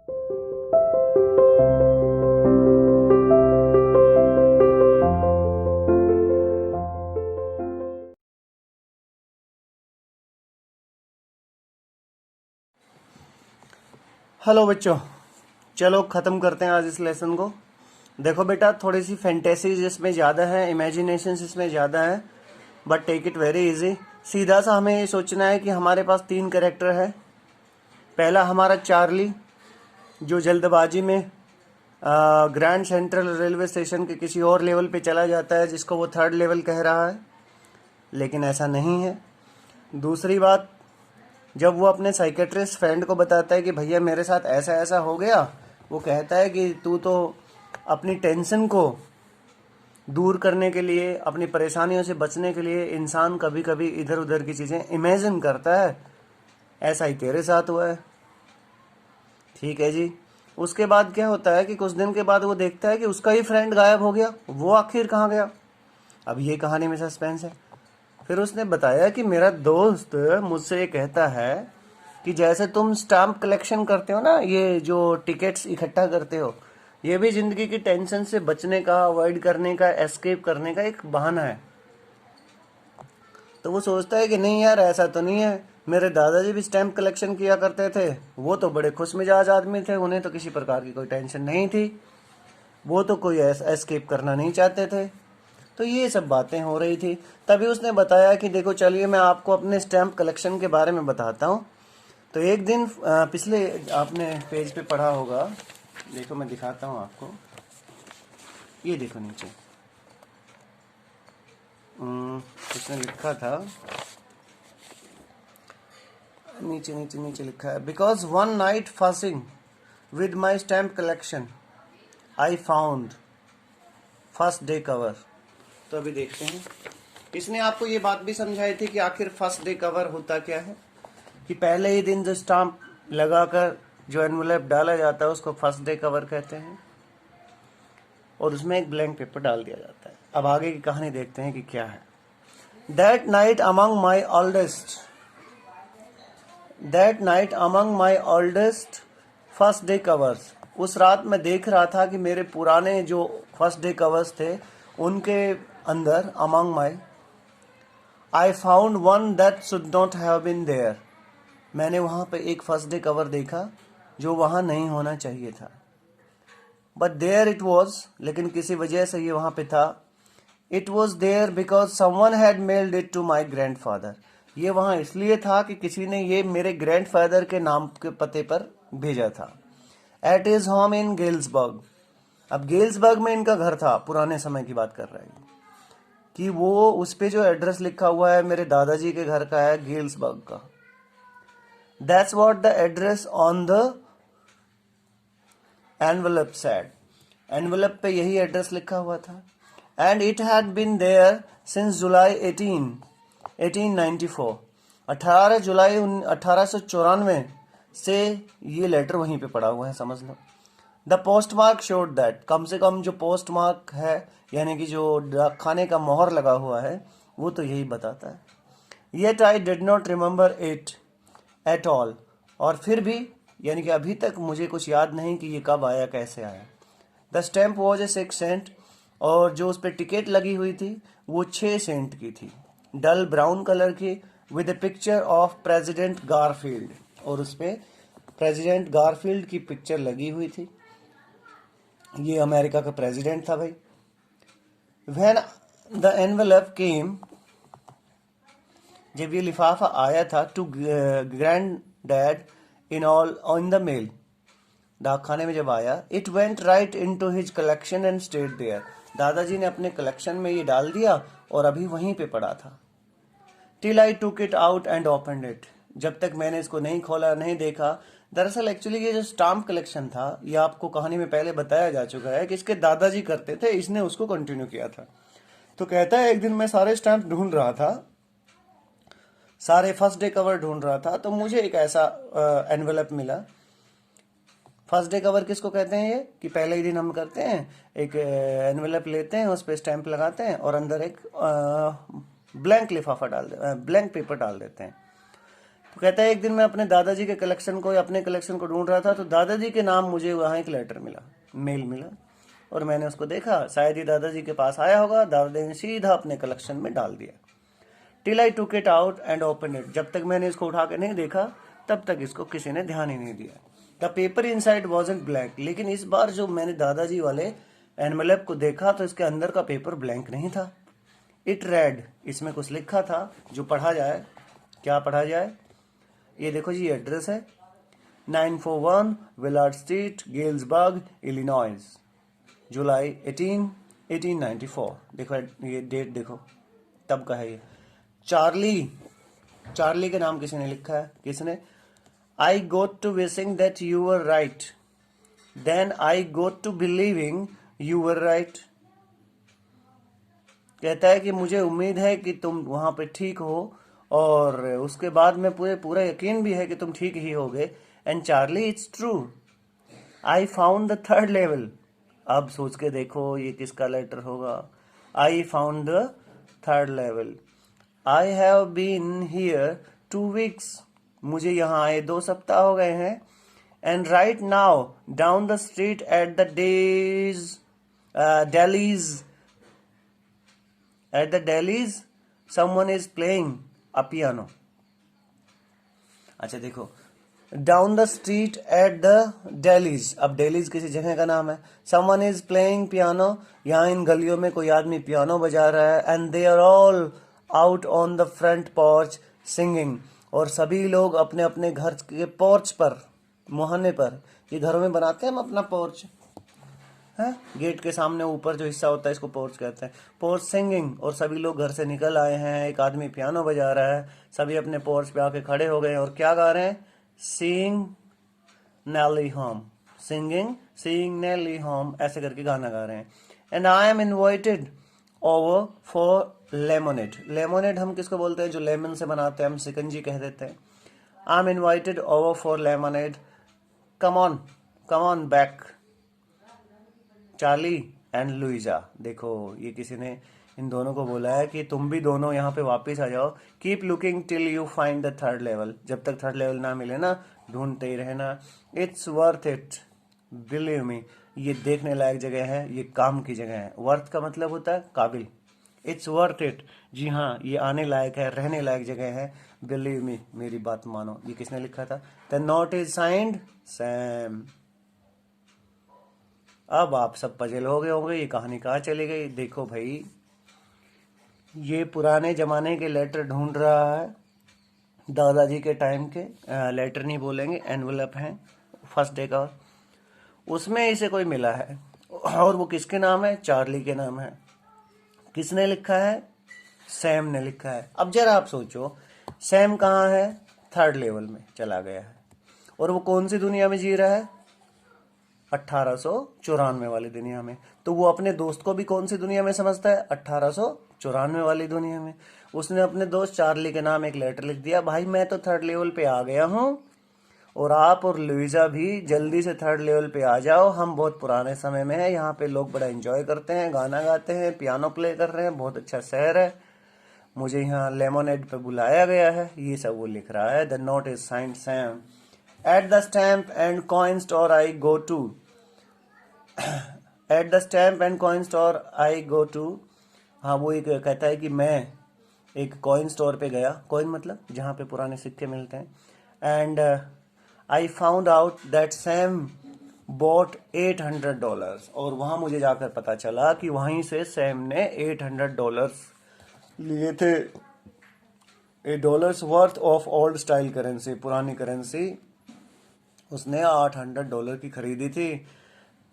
Hello बच्चों, चलो ख़त्म करते हैं आज इस लेसन को। देखो बेटा, थोड़ी सी फैंटेसीज इसमें ज़्यादा है, इमेजिनेशन इसमें ज़्यादा है, but take it very easy. सीधा सा हमें ये सोचना है कि हमारे पास 3 कैरेक्टर है। पहला हमारा चार्ली, जो जल्दबाजी में ग्रैंड सेंट्रल रेलवे स्टेशन के किसी और लेवल पे चला जाता है, जिसको वो 3rd लेवल कह रहा है, लेकिन ऐसा नहीं है। दूसरी बात, जब वो अपने साइकेट्रिस्ट फ्रेंड को बताता है कि भैया मेरे साथ ऐसा ऐसा हो गया, वो कहता है कि तू तो अपनी टेंशन को दूर करने के लिए, अपनी परेशानियों से बचने के लिए इंसान कभी कभी इधर उधर की चीज़ें इमेजिन करता है, ऐसा ही तेरे साथ हुआ है। ठीक है जी। उसके बाद क्या होता है कि कुछ दिन के बाद वो देखता है कि उसका ही फ्रेंड गायब हो गया। वो आखिर कहाँ गया? अब ये कहानी में सस्पेंस है। फिर उसने बताया कि मेरा दोस्त मुझसे ये कहता है कि जैसे तुम स्टाम्प कलेक्शन करते हो ना, ये जो टिकट्स इकट्ठा करते हो, ये भी जिंदगी की टेंशन से बचने का, अवॉइड करने का, एस्केप करने का एक बहाना है। तो वो सोचता है कि नहीं यार, ऐसा तो नहीं है, मेरे दादाजी भी स्टैम्प कलेक्शन किया करते थे, वो तो बड़े खुश मिजाज आदमी थे, उन्हें तो किसी प्रकार की कोई टेंशन नहीं थी, वो तो कोई एस्केप करना नहीं चाहते थे। तो ये सब बातें हो रही थी। तभी उसने बताया कि देखो चलिए मैं आपको अपने स्टैम्प कलेक्शन के बारे में बताता हूँ। तो एक दिन पिछले आपने पेज पे पढ़ा होगा, देखो मैं दिखाता हूँ आपको, ये देखो नीचे उसने लिखा था, नीचे नीचे नीचे लिखा है, because one night fasting with my stamp collection I found first day cover. तो अभी देखते हैं, इसने आपको ये बात भी समझाई थी कि आखिर फर्स्ट डे कवर होता क्या है, कि पहले ही दिन जो स्टाम्प लगाकर जो एनवलप डाला जाता है उसको फर्स्ट डे कवर कहते हैं, और उसमें एक ब्लैंक पेपर डाल दिया जाता है। अब आगे की कहानी देखते हैं कि क्या है। That night among my oldest first day covers, उस रात मैं देख रहा था कि मेरे पुराने जो फर्स्ट डे कवर्स थे उनके अंदर, among my, I found one that should not have been there, मैंने वहां पे एक फर्स्ट डे कवर देखा जो वहां नहीं होना चाहिए था। बट देयर इट वॉज, लेकिन किसी वजह से ये वहां पे था। It was there because someone had mailed it to my grandfather, ये वहां इसलिए था कि किसी ने ये मेरे ग्रैंडफादर के नाम के पते पर भेजा था। At his home in Galesburg, अब गेल्सबर्ग में इनका घर था, पुराने समय की बात कर रहा है कि वो उस पे जो एड्रेस लिखा हुआ है मेरे दादाजी के घर का है, गेल्सबर्ग का। That's what the address on the envelope said, envelope पे यही एड्रेस लिखा हुआ था। And it had been there since July 1894, 18 July 1894 से ये लेटर वहीं पे पड़ा हुआ है, समझ लो। The post mark showed that, कम से कम जो पोस्ट मार्क है, यानी कि जो डाकखाने का मोहर लगा हुआ है, वो तो यही बताता है। Yet I did not remember it at all, और फिर भी, यानी कि अभी तक मुझे कुछ याद नहीं कि ये कब आया, कैसे आया। The stamp was a 6 cent, और जो उस पर टिकट लगी हुई थी वो 6 सेंट की थी, डल ब्राउन कलर की, with A picture of president Garfield, और उस पर प्रेसिडेंट गारफील्ड की पिक्चर लगी हुई थी। ये अमेरिका का प्रेसिडेंट था भाई। व्हेन द एनवेलप केम, जब ये लिफाफा आया था, to granddad in all on the mail, डाकखाने में जब आया, it went right into his collection and stayed there, दादाजी ने अपने कलेक्शन में ये डाल दिया और अभी वहीं पे पड़ा था। Till I took it out and opened it, जब तक मैंने इसको नहीं खोला, नहीं देखा। दरअसल एक्चुअली ये जो स्टाम्प कलेक्शन था, ये आपको कहानी में पहले बताया जा चुका है कि इसके दादाजी करते थे, इसने उसको कंटिन्यू किया था। तो कहता है एक दिन मैं सारे स्टाम्प ढूंढ रहा था, सारे फर्स्ट डे कवर ढूंढ रहा था, तो मुझे एक ऐसा एनवेलप मिला। फर्स्ट डे कवर किसको कहते हैं? ये कि पहले ही दिन हम करते हैं, एक एनवेलप लेते हैं, उस पर स्टैंप लगाते हैं और अंदर एक ब्लैंक लिफाफा डाल देते हैं, ब्लैंक पेपर डाल देते हैं। तो कहता है एक दिन मैं अपने दादाजी के कलेक्शन को या अपने कलेक्शन को ढूंढ रहा था, तो दादाजी के नाम मुझे वहाँ एक लेटर मिला, मेल मिला, और मैंने उसको देखा। शायद ये दादाजी के पास आया होगा, दादाजी ने सीधा अपने कलेक्शन में डाल दिया। Till I took it out and open it, जब तक मैंने इसको उठा के नहीं देखा तब तक इसको किसी ने ध्यान ही नहीं दिया। The paper inside wasn't blank, लेकिन इस बार जो मैंने दादाजी वाले एनवेलप को देखा तो इसके अंदर का पेपर ब्लैंक नहीं था। इट रेड, इसमें कुछ लिखा था जो पढ़ा जाए। क्या पढ़ा जाए? ये देखो जी, एड्रेस है 941 विलार्ड स्ट्रीट, गेल्सबर्ग, इलिनॉइस, जुलाई 1894। देखो ये डेट देखो, तब का है ये। चार्ली के नाम किसी ने लिखा है। किसने? I got to wishing that you were right, then I got to believing you were right. कहता है कि मुझे उम्मीद है कि तुम वहां पे ठीक हो, और उसके बाद में पूरा यकीन भी है कि तुम ठीक ही होगे। And Charlie, it's true, I found the third level. अब सोच के देखो ये किसका लेटर होगा। I found the third level. I have been here 2 weeks, मुझे यहाँ आए 2 सप्ताह हो गए हैं। And right now down the street at the dailies someone is playing a piano. अच्छा देखो, down the street at the dailies, अब डेलीज किसी जगह का नाम है। समवन इज प्लेइंग पियानो, यहाँ इन गलियों में कोई आदमी पियानो बजा रहा है। And they are all out on the front porch singing, और सभी लोग अपने अपने घर के पोर्च पर, मोहल्ले पर, ये घरों में बनाते हैं हम अपना पोर्च है, गेट के सामने ऊपर जो हिस्सा होता है इसको पोर्च कहते हैं। पोर्च सिंगिंग, और सभी लोग घर से निकल आए हैं। एक आदमी पियानो बजा रहा है, सभी अपने पोर्च पे आके खड़े हो गए और क्या गा रहे हैं? सीइंग नेली होम, सीइंग नेली होम, ऐसे करके गाना गा रहे हैं। And I am invited over for lemonade. Lemonade हम किसको बोलते हैं? जो लेमन से बनाते हैं, हम शिकंजी कह देते हैं। I am invited over for lemonade, come on back Charlie and Luisa. देखो ये किसी ने इन दोनों को बोला है कि तुम भी दोनों यहाँ पे वापस आ जाओ। Keep looking till you find the third level, जब तक थर्ड लेवल ना मिले ना, ढूंढते ही रहना। It's worth it, believe me, ये देखने लायक जगह है, ये काम की जगह है। वर्थ का मतलब होता है काबिल। इट्स वर्थ इट, जी हाँ, ये आने लायक है, रहने लायक जगह है, बिलीव मी, मेरी बात मानो। ये किसने लिखा था? The note is signed Sam. अब आप सब पजल हो गए होंगे, ये कहानी कहाँ चली गई। देखो भाई, ये पुराने जमाने के लेटर ढूंढ रहा है, दादाजी के टाइम के। लेटर नहीं बोलेंगे, एनवलप हैं फर्स्ट डे का, उसमें इसे कोई मिला है, और वो किसके नाम है? चार्ली के नाम है। किसने लिखा है? सैम ने लिखा है। अब जरा आप सोचो, सैम कहाँ है? थर्ड लेवल में चला गया है, और वो कौन सी दुनिया में जी रहा है? 1894 वाली दुनिया में। तो वो अपने दोस्त को भी कौन सी दुनिया में समझता है? 1894 वाली दुनिया में। उसने अपने दोस्त चार्ली के नाम एक लेटर लिख दिया, भाई मैं तो थर्ड लेवल पे आ गया हूँ, और आप और लुइजा भी जल्दी से थर्ड लेवल पे आ जाओ, हम बहुत पुराने समय में हैं, यहाँ पे लोग बड़ा एंजॉय करते हैं, गाना गाते हैं, पियानो प्ले कर रहे हैं, बहुत अच्छा शहर है, मुझे यहाँ लेमोनेड पे बुलाया गया है। ये सब वो लिख रहा है। The note is signed Sam. At the stamp and coin store I go to, at the stamp and coin store I go to. हाँ, वो एक कहता है कि मैं एक कॉइन स्टोर पे गया, कॉइन मतलब जहाँ पे पुराने सिक्के मिलते हैं, and I found out that Sam bought $800, और वहां मुझे जाकर पता चला कि वहीं से सैम ने $800 लिए थे। $8 worth of old style currency, पुरानी करेंसी उसने $800 की खरीदी थी।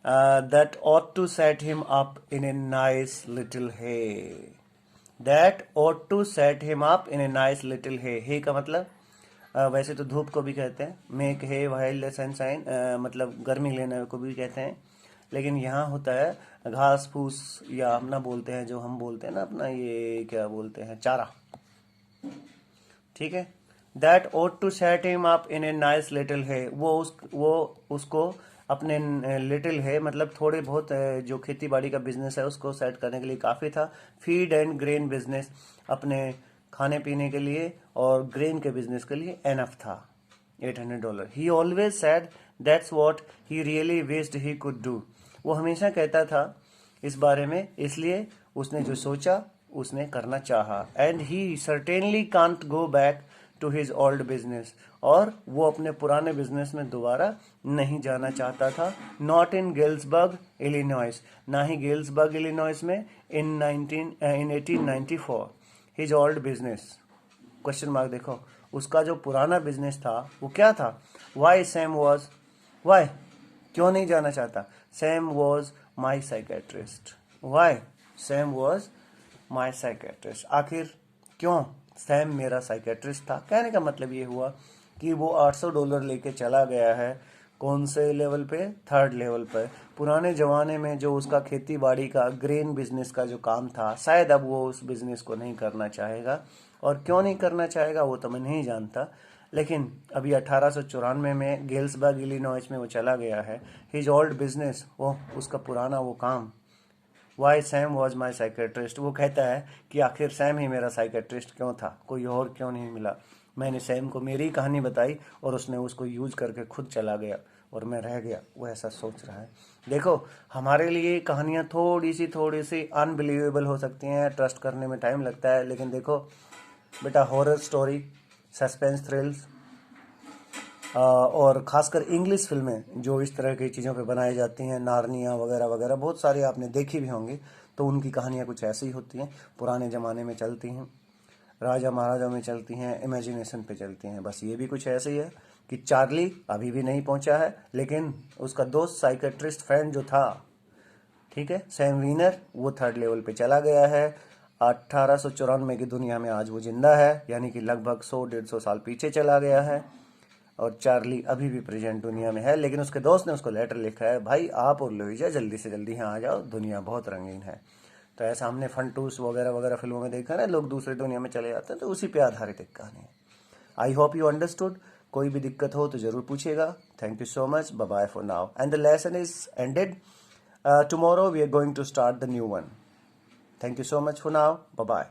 That ought to set him up in a nice little hay, that ought to set him up in a nice little hay। hay का मतलब वैसे तो धूप को भी कहते हैं, मेक है वाइल्ड सनशाइन, मतलब गर्मी लेने को भी कहते हैं, लेकिन यहाँ होता है घास फूस, या अपना बोलते हैं जो हम बोलते हैं ना अपना, ये क्या बोलते हैं, चारा, ठीक है। That ought to set him up in a nice little hay, वो उसको अपने लिटिल है मतलब थोड़े बहुत जो खेती बाड़ी का बिजनेस है उसको सेट करने के लिए काफ़ी था। फीड एंड ग्रेन बिजनेस, अपने खाने पीने के लिए और ग्रेन के बिजनेस के लिए एनफ था $800. ही always sad that's what he really wished he could do. वो हमेशा कहता था इस बारे में, इसलिए उसने जो सोचा उसने करना चाहा। And he certainly can't go back to his old business, और वो अपने पुराने बिजनेस में दोबारा नहीं जाना चाहता था। नॉट इन गेल्सबर्ग इलिनॉइस, ना ही गेल्सबर्ग इलिनॉइस में इन 1894। His old business, question mark देखो, उसका जो पुराना बिजनेस था वो क्या था? वाई सैम वॉज, वाई, क्यों नहीं जाना चाहता? Sam was my psychiatrist. Why Sam was my psychiatrist, आखिर क्यों सैम मेरा साइकेट्रिस्ट था? कहने का मतलब ये हुआ कि वो $800 लेके चला गया है। कौन से लेवल पे? थर्ड लेवल पर। पुराने ज़माने में जो उसका खेती बाड़ी का ग्रेन बिजनेस का जो काम था, शायद अब वो उस बिजनेस को नहीं करना चाहेगा। और क्यों नहीं करना चाहेगा वो तो मैं नहीं जानता, लेकिन अभी 1894 में गेल्सबर्ग इलिनॉइस में वो चला गया है। हिज ओल्ड बिजनेस, वो उसका पुराना वो काम। Why Sam was my psychiatrist, वो कहता है कि आखिर सैम ही मेरा साइकेट्रिस्ट क्यों था, कोई और क्यों नहीं मिला? मैंने सैम को मेरी कहानी बताई और उसने उसको यूज करके खुद चला गया और मैं रह गया, वो ऐसा सोच रहा है। देखो, हमारे लिए कहानियाँ थोड़ी सी अनबिलीवेबल हो सकती हैं, ट्रस्ट करने में टाइम लगता है, लेकिन देखो बेटा, हॉरर स्टोरी, सस्पेंस थ्रिल्स और ख़ासकर इंग्लिश फिल्में जो इस तरह की चीज़ों पे बनाई जाती हैं, नार्निया वगैरह वगैरह, बहुत सारी आपने देखी भी होंगी, तो उनकी कहानियाँ कुछ ऐसी ही होती हैं, पुराने ज़माने में चलती हैं, राजा महाराजा में चलती हैं, इमेजिनेशन पे चलती हैं। बस ये भी कुछ ऐसे ही है कि चार्ली अभी भी नहीं पहुंचा है, लेकिन उसका दोस्त साइकेट्रिस्ट फ्रेंड जो था, ठीक है, सैम वीनर, वो थर्ड लेवल पे चला गया है। 1894 की दुनिया में आज वो जिंदा है, यानी कि लगभग 100-150 साल पीछे चला गया है। और चार्ली अभी भी प्रेजेंट दुनिया में है, लेकिन उसके दोस्त ने उसको लेटर लिखा है, भाई आप और लोहिजा जल्दी से जल्दी यहाँ आ जाओ, दुनिया बहुत रंगीन है। तो ऐसा हमने फंटूस वगैरह वगैरह फिल्मों में देखा ना, लोग दूसरी दुनिया में चले जाते हैं, तो उसी पे आधारित एक कहानी है। I hope you understood. कोई भी दिक्कत हो तो जरूर पूछिएगा। Thank you so much, bye bye for now, and the lesson is ended. Tomorrow we are going to start the new one. Thank you so much for now, bye bye.